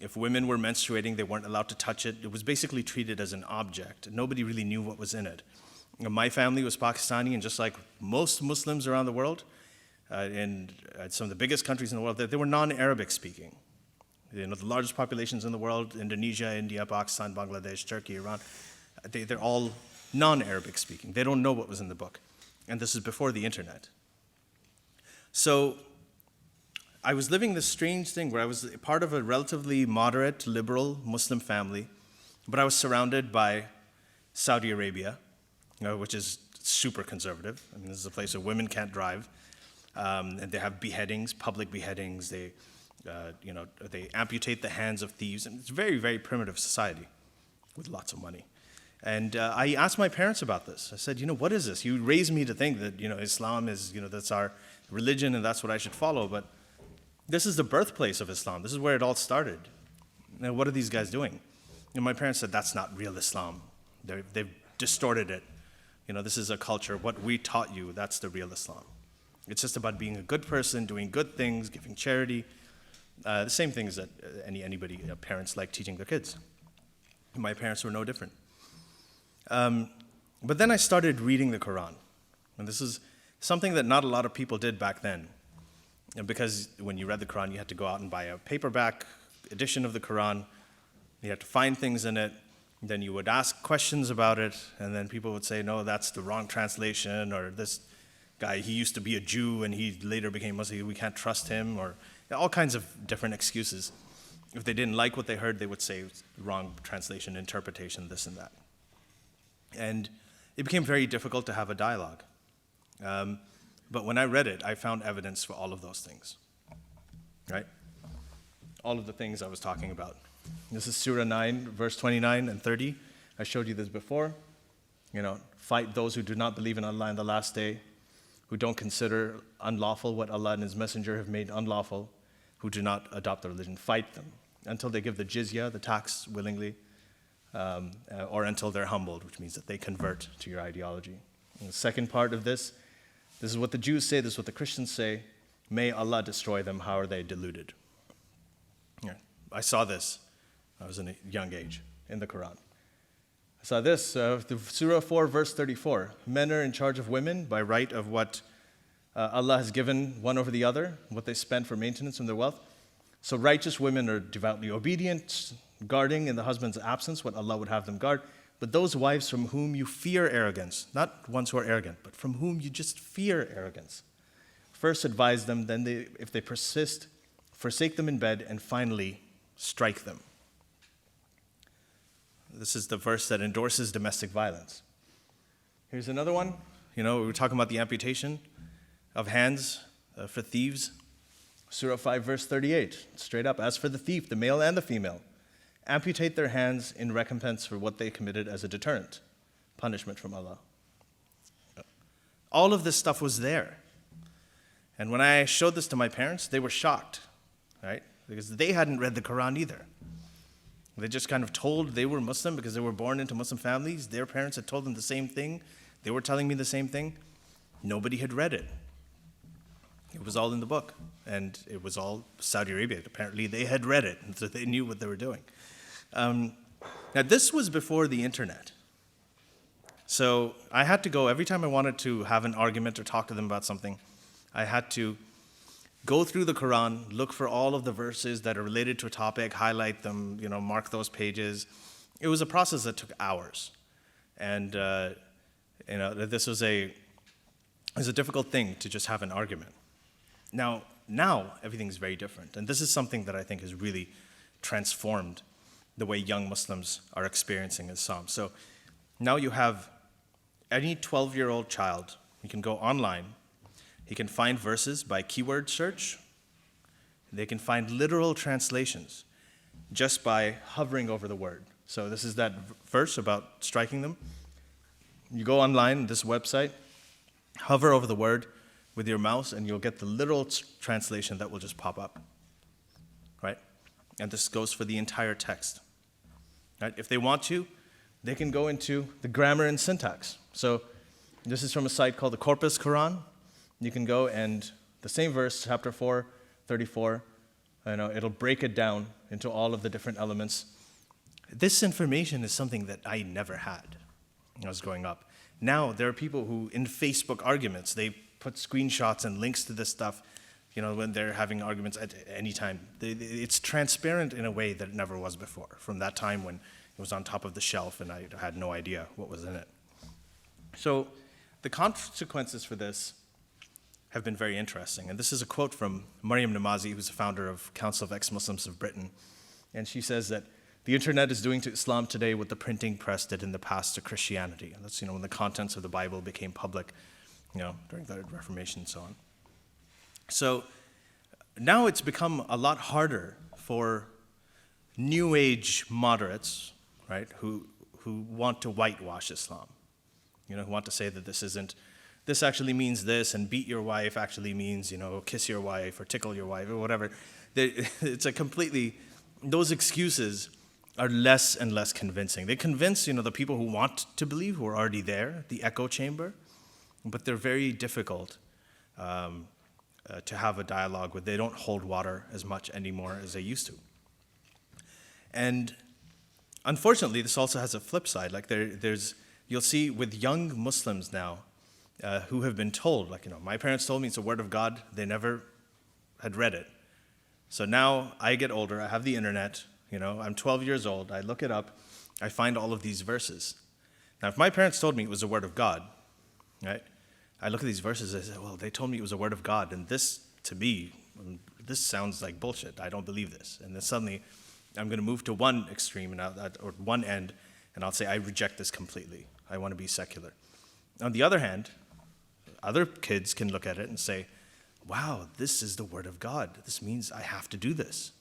Speaker 2: If women were menstruating, they weren't allowed to touch it. It was basically treated as an object. Nobody really knew what was in it. My family was Pakistani, and just like most Muslims around the world, in some of the biggest countries in the world, they were non-Arabic speaking. The largest populations in the world, Indonesia, India, Pakistan, Bangladesh, Turkey, Iran, they're all non-Arabic speaking. They don't know what was in the book. And this is before the internet. So I was living this strange thing where I was part of a relatively moderate, liberal Muslim family, but I was surrounded by Saudi Arabia, which is super conservative. I mean, this is a place where women can't drive, and they have beheadings, public beheadings. They amputate the hands of thieves, and it's a very, very primitive society with lots of money. And I asked my parents about this. I said, what is this? You raised me to think that, Islam is, that's our religion and that's what I should follow, but this is the birthplace of Islam. This is where it all started. Now, what are these guys doing? And my parents said, that's not real Islam. They've distorted it. This is a culture. What we taught you, that's the real Islam. It's just about being a good person, doing good things, giving charity. The same things that anybody, parents like teaching their kids. And my parents were no different. But then I started reading the Quran. And this is something that not a lot of people did back then. Because when you read the Quran, you had to go out and buy a paperback edition of the Quran. You had to find things in it. Then you would ask questions about it. And then people would say, no, that's the wrong translation. Or this guy, he used to be a Jew and he later became Muslim. We can't trust him. Or all kinds of different excuses. If they didn't like what they heard, they would say wrong translation, interpretation, this and that. And it became very difficult to have a dialogue. But when I read it, I found evidence for all of those things, right? All of the things I was talking about. This is Surah 9, verse 29 and 30. I showed you this before. Fight those who do not believe in Allah in the last day, who don't consider unlawful what Allah and His Messenger have made unlawful, who do not adopt the religion. Fight them until they give the jizya, the tax, willingly, or until they're humbled, which means that they convert to your ideology. And the second part of this is what the Jews say, this is what the Christians say. May Allah destroy them, how are they deluded? Yeah. I saw this. I was in a young age in the Quran. I saw this, Surah 4, verse 34. Men are in charge of women by right of what Allah has given one over the other, what they spend for maintenance of their wealth. So righteous women are devoutly obedient, guarding in the husband's absence what Allah would have them guard. But those wives from whom you fear arrogance, not ones who are arrogant, but from whom you just fear arrogance, first advise them, then if they persist, forsake them in bed, and finally strike them. This is the verse that endorses domestic violence. Here's another one. We were talking about the amputation of hands for thieves. Surah 5, verse 38, straight up. As for the thief, the male and the female, amputate their hands in recompense for what they committed as a deterrent, punishment from Allah. All of this stuff was there. And when I showed this to my parents, they were shocked, right? Because they hadn't read the Quran either. They just kind of told they were Muslim because they were born into Muslim families. Their parents had told them the same thing. They were telling me the same thing. Nobody had read it. It was all in the book. And it was all Saudi Arabia. Apparently they had read it, and so they knew what they were doing. Now this was before the internet. So I had to go, every time I wanted to have an argument or talk to them about something, I had to go through the Quran, look for all of the verses that are related to a topic, highlight them, mark those pages. It was a process that took hours. And, this was a difficult thing to just have an argument. Now everything's very different. And this is something that I think has really transformed the way young Muslims are experiencing Islam. So now you have any 12-year-old child, you can go online. He can find verses by keyword search. They can find literal translations just by hovering over the word. So this is that verse about striking them. You go online, this website, hover over the word with your mouse, and you'll get the literal translation that will just pop up, right? And this goes for the entire text, right? If they want to, they can go into the grammar and syntax. So this is from a site called the Corpus Quran. You can go and the same verse, chapter 4, 34, it'll break it down into all of the different elements. This information is something that I never had when I was growing up. Now, there are people who, in Facebook arguments, they put screenshots and links to this stuff, when they're having arguments at any time. It's transparent in a way that it never was before, from that time when it was on top of the shelf and I had no idea what was in it. So the consequences for this have been very interesting. And this is a quote from Maryam Namazi, who's the founder of Council of Ex-Muslims of Britain. And she says that the internet is doing to Islam today what the printing press did in the past to Christianity. And that's, when the contents of the Bible became public, during the Reformation and so on. So now it's become a lot harder for New Age moderates, right, who want to whitewash Islam, who want to say that this actually means this, and beat your wife actually means, kiss your wife or tickle your wife or whatever. It's those excuses are less and less convincing. They convince, the people who want to believe, who are already there, the echo chamber, but they're very difficult to have a dialogue with. They don't hold water as much anymore as they used to. And unfortunately, this also has a flip side. Like you'll see with young Muslims now, who have been told, my parents told me it's a word of God. They never had read it. So now I get older, I have the internet, I'm 12 years old, I look it up, I find all of these verses. Now, if my parents told me it was a word of God, right, I look at these verses, I say, well, they told me it was a word of God, and this, to me, this sounds like bullshit. I don't believe this. And then suddenly, I'm going to move to one extreme, or one end, and I'll say, I reject this completely. I want to be secular. On the other hand, other kids can look at it and say, wow, this is the word of God. This means I have to do this,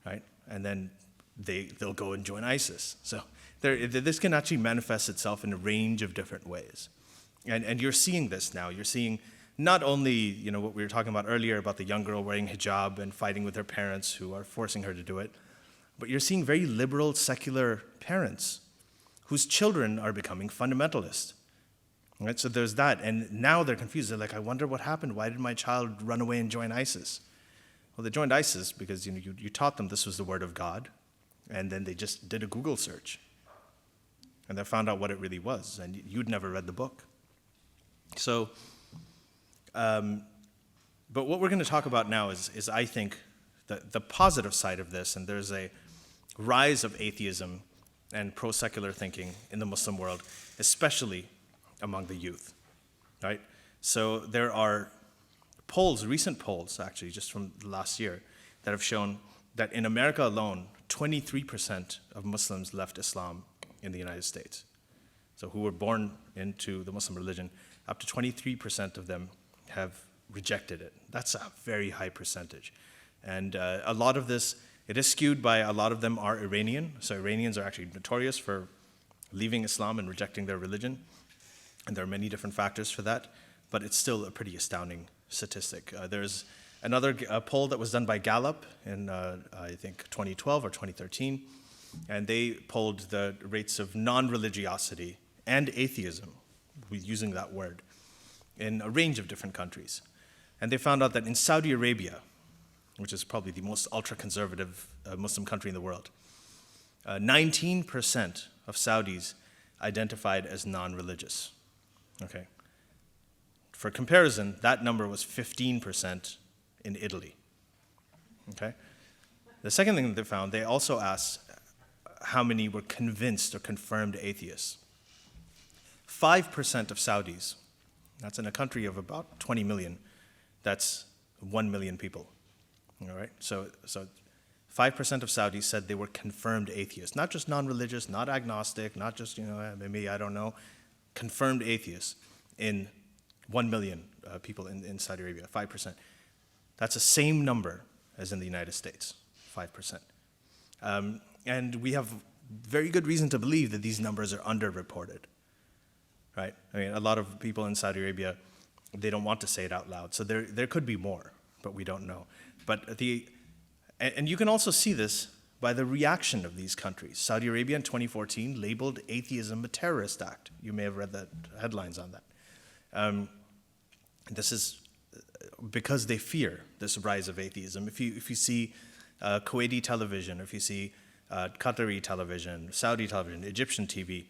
Speaker 2: right? And then they'll go and join ISIS. So this can actually manifest itself in a range of different ways. And you're seeing this now. You're seeing not only, what we were talking about earlier about the young girl wearing hijab and fighting with her parents who are forcing her to do it, but you're seeing very liberal, secular parents whose children are becoming fundamentalist. Right? So there's that. And now they're confused. They're like, I wonder what happened. Why did my child run away and join ISIS? Well, they joined ISIS because you taught them this was the word of God, and then they just did a Google search, and they found out what it really was, and you'd never read the book. So, but what we're going to talk about now is I think, the positive side of this, and there's a rise of atheism and pro-secular thinking in the Muslim world, especially among the youth, right? So there are polls, recent polls actually, just from last year, that have shown that in America alone, 23% of Muslims left Islam in the United States. So who were born into the Muslim religion, up to 23% of them have rejected it. That's a very high percentage. And a lot of this, it is skewed by a lot of them are Iranian. So Iranians are actually notorious for leaving Islam and rejecting their religion. And there are many different factors for that, but it's still a pretty astounding statistic. There's another poll that was done by Gallup in, I think, 2012 or 2013, and they polled the rates of non-religiosity and atheism, using that word, in a range of different countries. And they found out that in Saudi Arabia, which is probably the most ultra-conservative Muslim country in the world, 19% of Saudis identified as non-religious. Okay. For comparison, that number was 15% in Italy. Okay. The second thing that they found, they also asked how many were convinced or confirmed atheists. 5% of Saudis, that's in a country of about 20 million, that's 1 million people. All right, so 5% of Saudis said they were confirmed atheists, not just non-religious, not agnostic, not just, maybe I don't know, confirmed atheists in 1 million people in Saudi Arabia, 5%. That's the same number as in the United States, 5%. And we have very good reason to believe that these numbers are underreported, right? I mean, a lot of people in Saudi Arabia, they don't want to say it out loud, so there could be more, but we don't know. But and you can also see this by the reaction of these countries. Saudi Arabia in 2014 labeled atheism a terrorist act. You may have read the headlines on that. This is because they fear this rise of atheism. If you see Kuwaiti television, if you see Qatari television, Saudi television, Egyptian TV,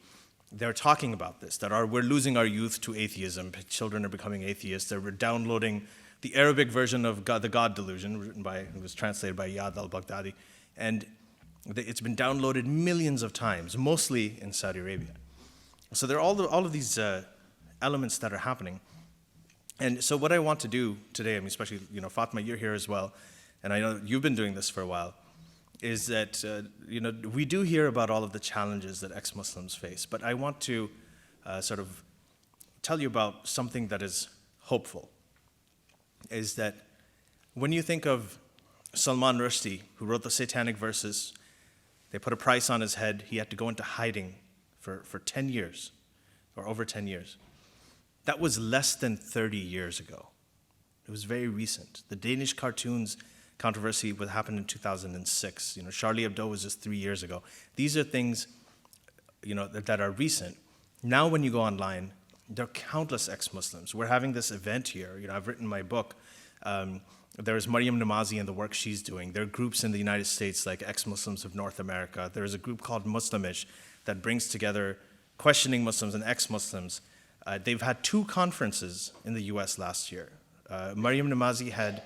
Speaker 2: they're talking about this, that we're losing our youth to atheism. Children are becoming atheists. They're downloading the Arabic version of the God Delusion, it was translated by Iyad al-Baghdadi, and it's been downloaded millions of times, mostly in Saudi Arabia. So there are all of these elements that are happening. And so what I want to do today, I mean, especially, Fatma, you're here as well, and I know you've been doing this for a while, is that, we do hear about all of the challenges that ex-Muslims face, but I want to sort of tell you about something that is hopeful, is that when you think of Salman Rushdie, who wrote the Satanic Verses, they put a price on his head, he had to go into hiding for 10 years, or over 10 years. That was less than 30 years ago. It was very recent. The Danish cartoons controversy happened in 2006. Charlie Hebdo was just 3 years ago. These are things, that are recent. Now when you go online, there are countless ex-Muslims. We're having this event here. I've written my book. There's Maryam Namazi and the work she's doing. There are groups in the United States like Ex-Muslims of North America. There's a group called Muslimish that brings together questioning Muslims and ex-Muslims. They've had 2 conferences in the US last year. Maryam Namazi had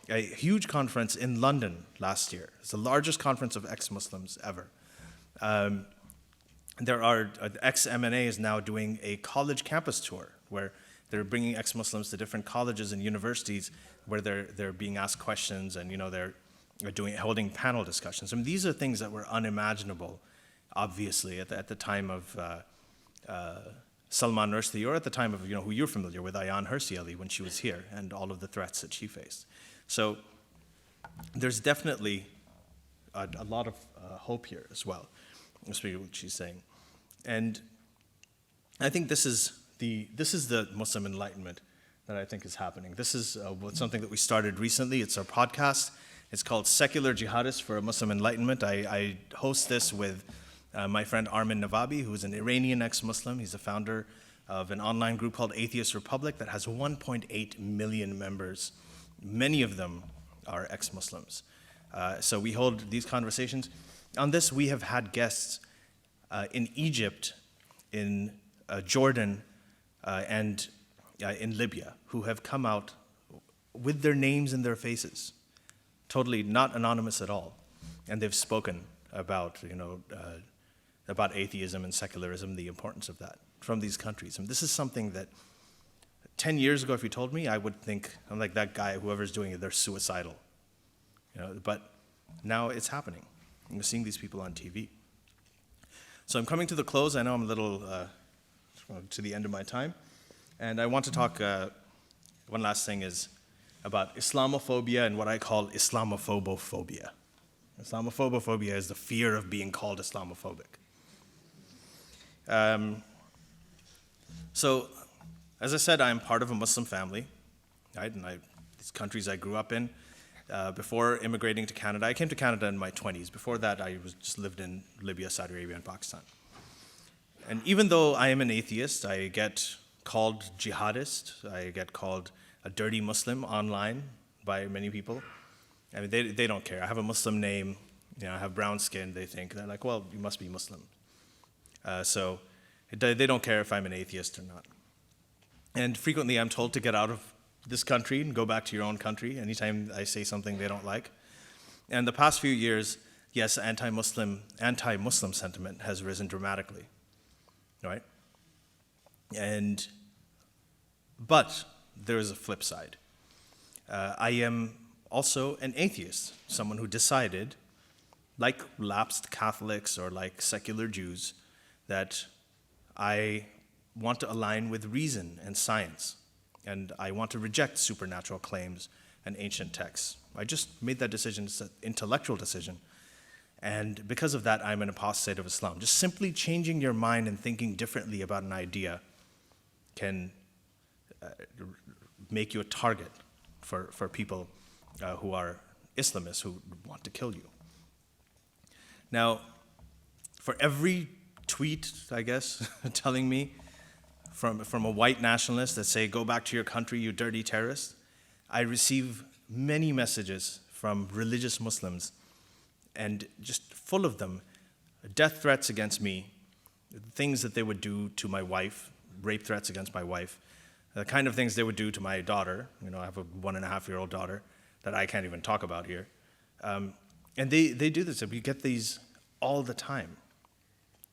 Speaker 2: a huge conference in London last year. It's the largest conference of ex-Muslims ever. There are, ex-MNA is now doing a college campus tour where they're bringing ex-Muslims to different colleges and universities where they're being asked questions and, they're holding panel discussions. I mean, these are things that were unimaginable, obviously, at the time of Salman Rushdie, or at the time of, who you're familiar with, Ayaan Hirsi Ali, when she was here, and all of the threats that she faced. So there's definitely a lot of hope here as well, especially what she's saying. And I think this is the Muslim Enlightenment that I think is happening. This is something that we started recently. It's our podcast. It's called Secular Jihadists for a Muslim Enlightenment. I host this with my friend Armin Navabi, who's an Iranian ex-Muslim. He's the founder of an online group called Atheist Republic that has 1.8 million members. Many of them are ex-Muslims. So we hold these conversations. On this, we have had guests in Egypt, in Jordan, and in Libya, who have come out with their names and their faces, totally not anonymous at all, and they've spoken about, about atheism and secularism, the importance of that from these countries. And this is something that 10 years ago, if you told me, I would think, I'm like that guy, whoever's doing it, they're suicidal. But now it's happening. I'm seeing these people on TV. So I'm coming to the close. I know I'm a little to the end of my time. And I want to talk, one last thing is about Islamophobia and what I call Islamophobia. Islamophobia is the fear of being called Islamophobic. So, as I said, I'm part of a Muslim family, right? And these countries I grew up in. Before immigrating to Canada, I came to Canada in my 20s. Before that, I just lived in Libya, Saudi Arabia, and Pakistan. And even though I am an atheist, I get called jihadist. I get called a dirty Muslim online by many people. I mean, they don't care. I have a Muslim name. I have brown skin. They're like, well, you must be Muslim. So they don't care if I'm an atheist or not. And frequently, I'm told to get out of this country and go back to your own country anytime I say something they don't like. And the past few years, yes, anti-Muslim sentiment has risen dramatically, right? But there is a flip side. I am also an atheist, someone who decided, like lapsed Catholics or like secular Jews, that I want to align with reason and science. And I want to reject supernatural claims and ancient texts. I just made that decision. It's an intellectual decision. And because of that, I'm an apostate of Islam. Just simply changing your mind and thinking differently about an idea can make you a target for people who are Islamists who want to kill you. Now, for every tweet, I guess, telling me from a white nationalist that say, go back to your country, you dirty terrorist, I receive many messages from religious Muslims, and just full of them, death threats against me, things that they would do to my wife, rape threats against my wife, the kind of things they would do to my daughter. I have a 1.5-year-old daughter that I can't even talk about here. And they do this, we get these all the time.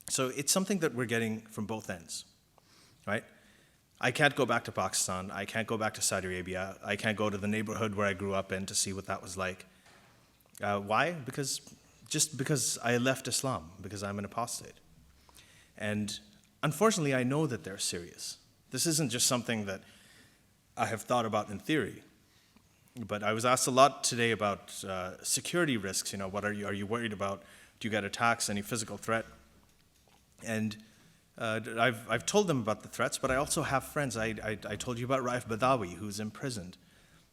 Speaker 2: So it's something that we're getting from both ends. Right? I can't go back to Pakistan. I can't go back to Saudi Arabia. I can't go to the neighborhood where I grew up in to see what that was like. Why? Because I left Islam, because I'm an apostate. And unfortunately, I know that they're serious. This isn't just something that I have thought about in theory. But I was asked a lot today about security risks. What are you worried about? Do you get attacks, any physical threat? And I've told them about the threats, but I also have friends. I told you about Raif Badawi, who's imprisoned.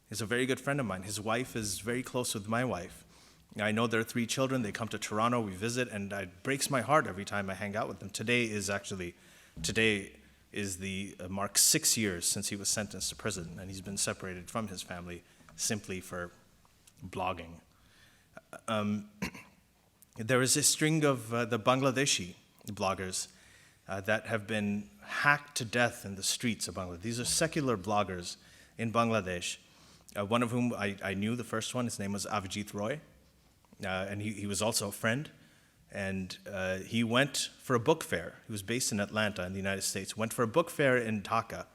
Speaker 2: He's a very good friend of mine. His wife is very close with my wife. I know there are 3 children. They come to Toronto, we visit, and it breaks my heart every time I hang out with them. Today is the mark 6 years since he was sentenced to prison, and he's been separated from his family simply for blogging. There is a string of the Bangladeshi bloggers that have been hacked to death in the streets of Bangladesh. These are secular bloggers in Bangladesh, one of whom I knew, the first one. His name was Avijit Roy, and he was also a friend. And he went for a book fair. He was based in Atlanta in the United States, went for a book fair in Dhaka,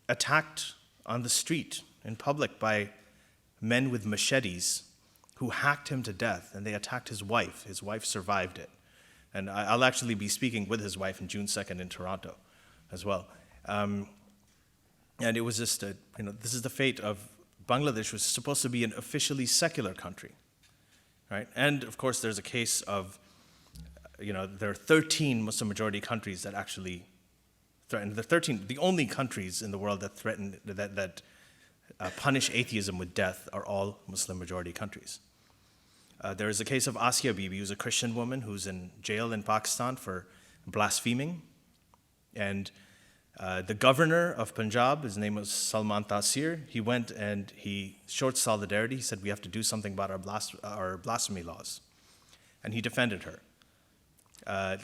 Speaker 2: attacked on the street in public by men with machetes who hacked him to death, and they attacked his wife. His wife survived it. And I'll actually be speaking with his wife on June 2nd in Toronto as well. And it was just, this is the fate of Bangladesh, which was supposed to be an officially secular country, right? And of course, there's a case of, there are 13 Muslim majority countries that actually threaten. The only countries in the world that threaten, that punish atheism with death are all Muslim majority countries. There is a case of Asia Bibi, who's a Christian woman who's in jail in Pakistan for blaspheming. And The governor of Punjab, his name was Salman Taseer, he went and he showed solidarity. He said, we have to do something about our blasphemy laws. And he defended her.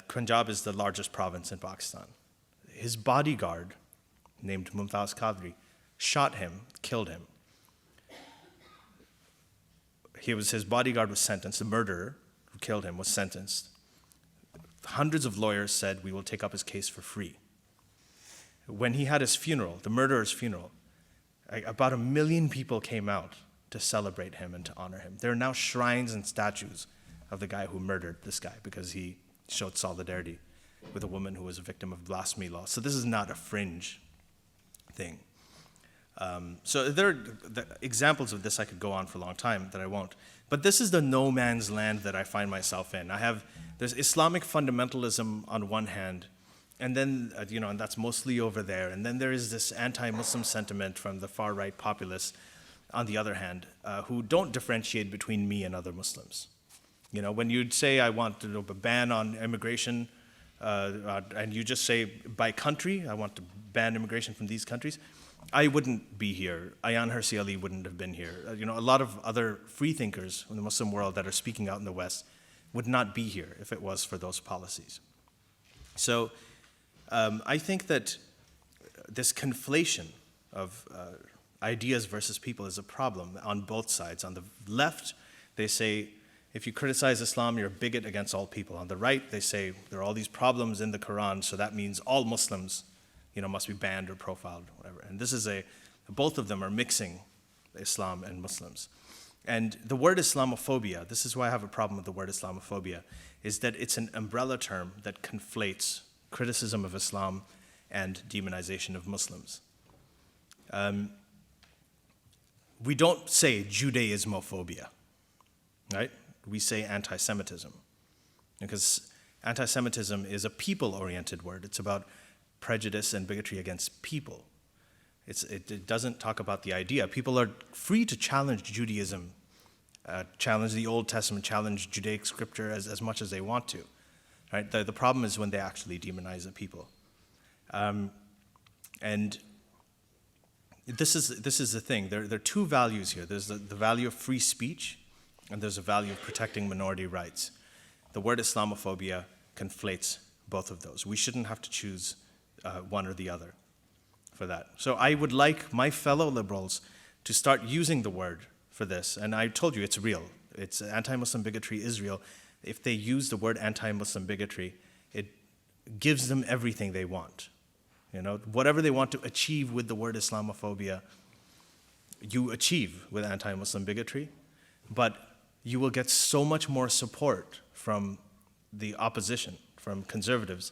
Speaker 2: Punjab is the largest province in Pakistan. His bodyguard, named Mumtaz Qadri, shot him, killed him. His bodyguard was sentenced. The murderer who killed him was sentenced. Hundreds of lawyers said, we will take up his case for free. When he had his funeral, the murderer's funeral, about 1 million people came out to celebrate him and to honor him. There are now shrines and statues of the guy who murdered this guy because he showed solidarity with a woman who was a victim of blasphemy law. So this is not a fringe thing. So there are examples of this I could go on for a long time that I won't. But this is the no man's land that I find myself in. There's Islamic fundamentalism on one hand, and then, and that's mostly over there. And then there is this anti-Muslim sentiment from the far-right populists on the other hand, who don't differentiate between me and other Muslims. When you'd say I want a ban on immigration, and you just say by country, I want to ban immigration from these countries, I wouldn't be here. Ayaan Hirsi Ali wouldn't have been here. A lot of other free thinkers in the Muslim world that are speaking out in the West would not be here if it was for those policies. So I think that this conflation of ideas versus people is a problem on both sides. On the left, they say, if you criticize Islam, you're a bigot against all people. On the right, they say there are all these problems in the Quran, so that means all Muslims, must be banned or profiled, whatever. And both of them are mixing Islam and Muslims. And the word Islamophobia, this is why I have a problem with the word Islamophobia, is that it's an umbrella term that conflates criticism of Islam and demonization of Muslims. We don't say Judaismophobia, right? We say anti-Semitism, because anti-Semitism is a people-oriented word. It's about prejudice and bigotry against people. It doesn't talk about the idea. People are free to challenge Judaism, challenge the Old Testament, challenge Judaic scripture as much as they want to. Right? The problem is when they actually demonize a people. And this is the thing. There are two values here. There's the value of free speech, and there's a value of protecting minority rights. The word Islamophobia conflates both of those. We shouldn't have to choose one or the other for that. So I would like my fellow liberals to start using the word for this. And I told you it's real. It's anti-Muslim bigotry is real. If they use the word anti-Muslim bigotry, it gives them everything they want. Whatever they want to achieve with the word Islamophobia, you achieve with anti-Muslim bigotry, but you will get so much more support from the opposition, from conservatives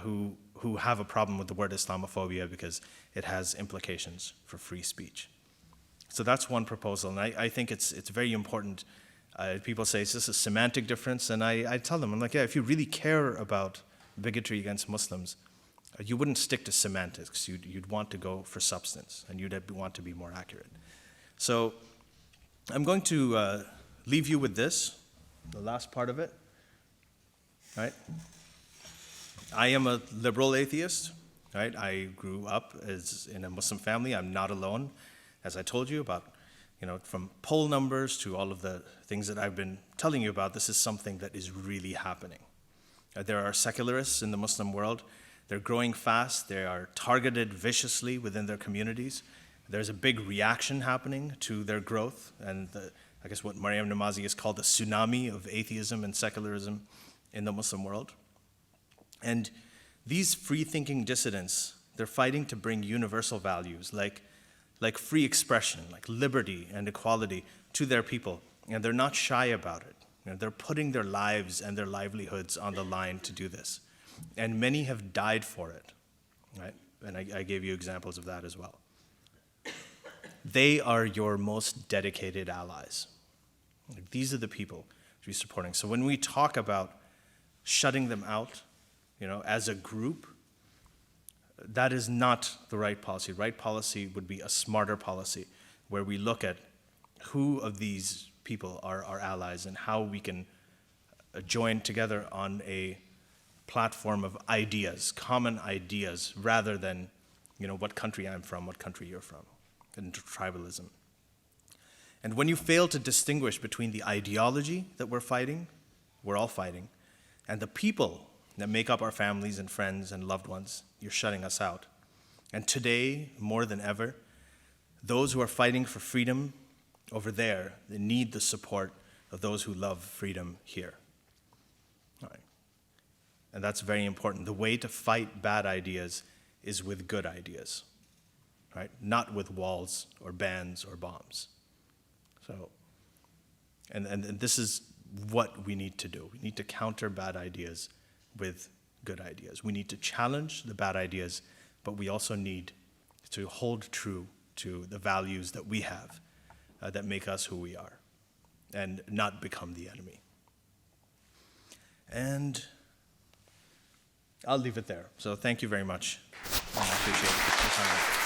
Speaker 2: who have a problem with the word Islamophobia because it has implications for free speech. So that's one proposal, and I think it's very important. People say, is this a semantic difference? And I tell them, I'm like, yeah, if you really care about bigotry against Muslims, you wouldn't stick to semantics. You'd want to go for substance, and you'd want to be more accurate. So I'm going to leave you with this, the last part of it. Right? I am a liberal atheist. Right? I grew up in a Muslim family. I'm not alone, as I told you about. From poll numbers to all of the things that I've been telling you about, this is something that is really happening. There are secularists in the Muslim world. They're growing fast. They are targeted viciously within their communities. There's a big reaction happening to their growth, and I guess what Maryam Namazi has called a tsunami of atheism and secularism in the Muslim world. And these free-thinking dissidents, they're fighting to bring universal values like free expression, like liberty and equality to their people, and they're not shy about it. They're putting their lives and their livelihoods on the line to do this. And many have died for it, right? And I gave you examples of that as well. They are your most dedicated allies. These are the people to be supporting. So when we talk about shutting them out, as a group, that is not the right policy. Right policy would be a smarter policy where we look at who of these people are our allies and how we can join together on a platform of ideas, common ideas, rather than, what country I'm from, what country you're from, and tribalism. And when you fail to distinguish between the ideology that we're all fighting, and the people that make up our families and friends and loved ones, you're shutting us out. And today, more than ever, those who are fighting for freedom over there, they need the support of those who love freedom here. All right. And that's very important. The way to fight bad ideas is with good ideas, right? Not with walls or bans or bombs. So, and this is what we need to do. We need to counter bad ideas with good ideas. We need to challenge the bad ideas, but we also need to hold true to the values that we have that make us who we are, and not become the enemy. And I'll leave it there. So thank you very much. I appreciate your time.